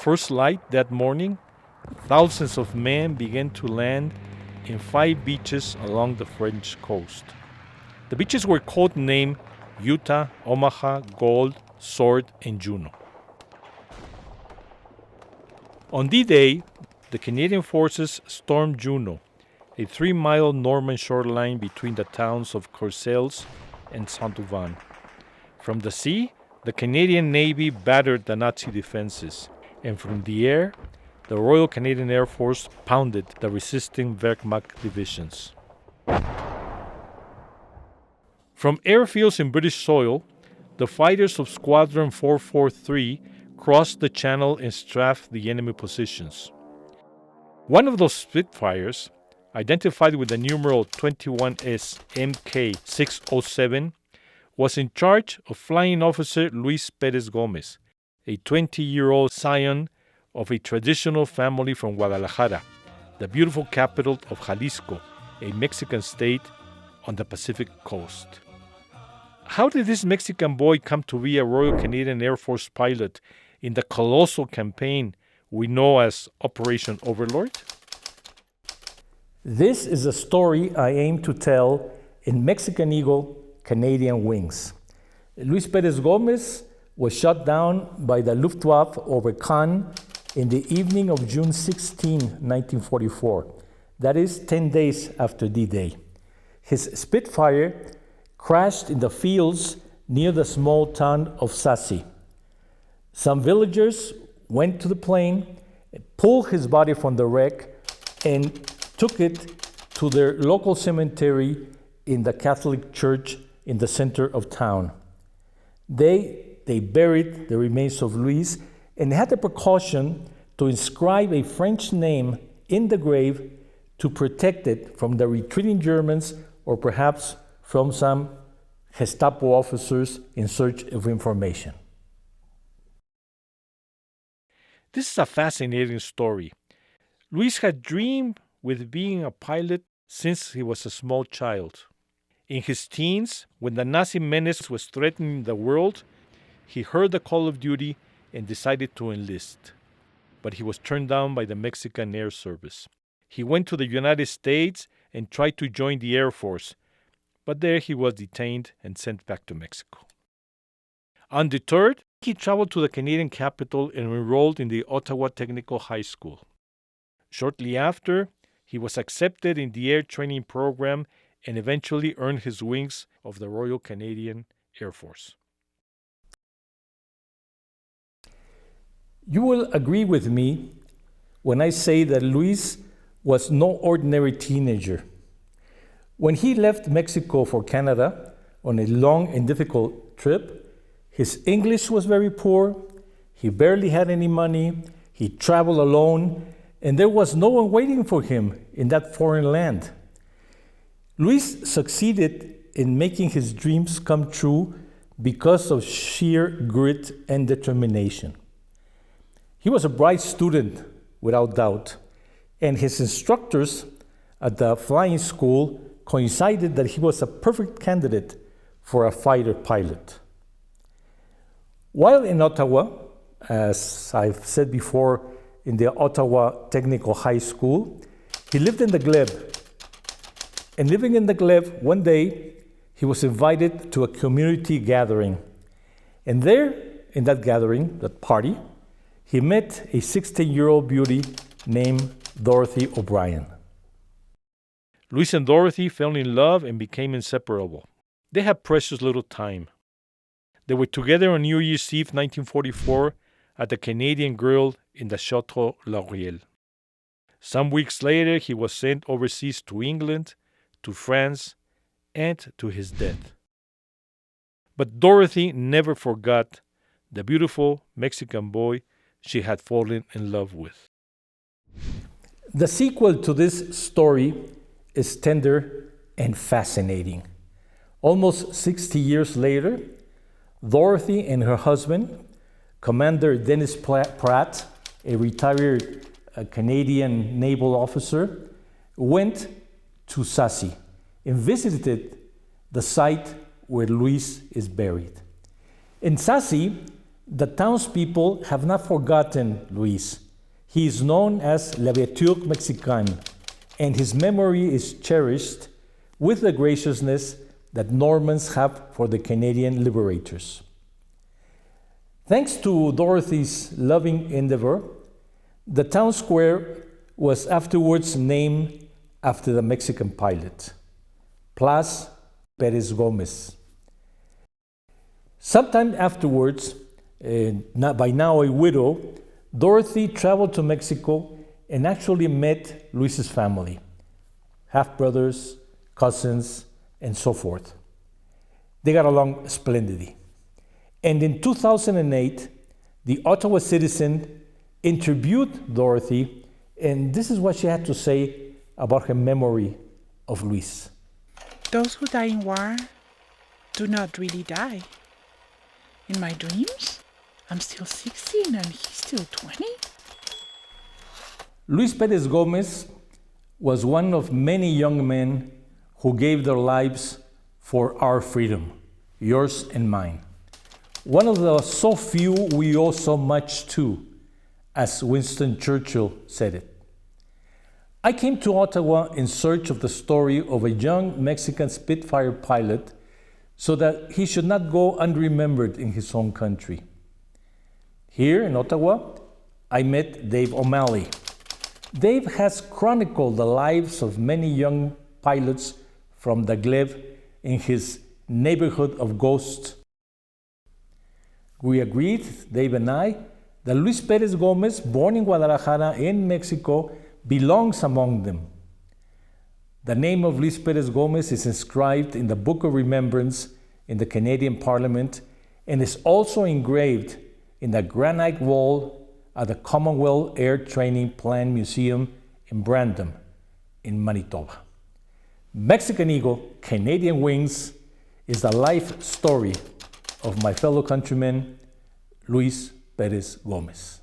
first light that morning, thousands of men began to land in 5 beaches along the French coast. The beaches were codenamed Utah, Omaha, Gold, Sword, and Juno. On D-Day, the Canadian forces stormed Juno, a 3-mile Norman shoreline between the towns of Courcelles and Saint-Ouen. From the sea, the Canadian Navy battered the Nazi defenses, and from the air, the Royal Canadian Air Force pounded the resisting Wehrmacht divisions. From airfields in British soil, the fighters of Squadron 443 crossed the channel and strafed the enemy positions. One of those Spitfires, identified with the numeral 21S MK607, was in charge of Flying Officer Luis Perez Gomez, a 20-year-old scion of a traditional family from Guadalajara, the beautiful capital of Jalisco, a Mexican state on the Pacific coast. How did this Mexican boy come to be a Royal Canadian Air Force pilot in the colossal campaign we know as Operation Overlord? This is a story I aim to tell in Mexican Eagle, Canadian Wings. Luis Perez Gomez was shot down by the Luftwaffe over Cannes in the evening of June 16, 1944. That is 10 days after D-Day. His Spitfire crashed in the fields near the small town of Sassy. Some villagers went to the plane, pulled his body from the wreck, and took it to their local cemetery in the Catholic Church in the center of town. They buried the remains of Luis and had the precaution to inscribe a French name in the grave to protect it from the retreating Germans or perhaps from some Gestapo officers in search of information. This is a fascinating story. Luis had dreamed with being a pilot since he was a small child. In his teens, when the Nazi menace was threatening the world, he heard the call of duty and decided to enlist. But he was turned down by the Mexican Air Service. He went to the United States and tried to join the Air Force, but there he was detained and sent back to Mexico. Undeterred, he traveled to the Canadian capital and enrolled in the Ottawa Technical High School. Shortly after, he was accepted in the air training program and eventually earned his wings of the Royal Canadian Air Force. You will agree with me when I say that Luis was no ordinary teenager. When he left Mexico for Canada on a long and difficult trip, his English was very poor, he barely had any money, he traveled alone, and there was no one waiting for him in that foreign land. Luis succeeded in making his dreams come true because of sheer grit and determination. He was a bright student, without doubt, and his instructors at the flying school coincided that he was a perfect candidate for a fighter pilot. While in Ottawa, as I've said before, in the Ottawa Technical High School, he lived in the Glebe. And living in the Glebe, one day, he was invited to a community gathering. And there, in that gathering, that party, he met a 16-year-old beauty named Dorothy O'Brien. Luis and Dorothy fell in love and became inseparable. They had precious little time. They were together on New Year's Eve 1944 at the Canadian Grill in the Chateau Lauriel. Some weeks later, he was sent overseas to England, to France, and to his death. But Dorothy never forgot the beautiful Mexican boy she had fallen in love with. The sequel to this story is tender and fascinating. Almost 60 years later, Dorothy and her husband, Commander Dennis Pratt, a retired Canadian naval officer, went to Sassy and visited the site where Luis is buried. In Sassy, The townspeople have not forgotten Luis. He is known as La Vertu Mexicaine, and his memory is cherished with the graciousness that Normans have for the Canadian liberators. Thanks to Dorothy's loving endeavor, the town square was afterwards named after the Mexican pilot, Plaza Perez Gomez. Sometime afterwards, by now a widow, Dorothy traveled to Mexico and actually met Luis's family, half-brothers, cousins, and so forth. They got along splendidly. And in 2008, the Ottawa Citizen interviewed Dorothy, and this is what she had to say about her memory of Luis. Those who die in war do not really die. In my dreams, I'm still 16 and he's still 20. Luis Perez Gomez was one of many young men who gave their lives for our freedom, yours and mine. One of the so few we owe so much to, as Winston Churchill said it. I came to Ottawa in search of the story of a young Mexican Spitfire pilot so that he should not go unremembered in his own country. Here in Ottawa, I met Dave O'Malley. Dave has chronicled the lives of many young pilots from the Glebe in his Neighborhood of Ghosts. We agreed, Dave and I, that Luis Perez Gomez, born in Guadalajara in Mexico, belongs among them. The name of Luis Perez Gomez is inscribed in the Book of Remembrance in the Canadian Parliament and is also engraved in the granite wall at the Commonwealth Air Training Plant Museum in Brandon, in Manitoba. Mexican Eagle, Canadian Wings is the life story of my fellow countryman, Luis Perez Gomez.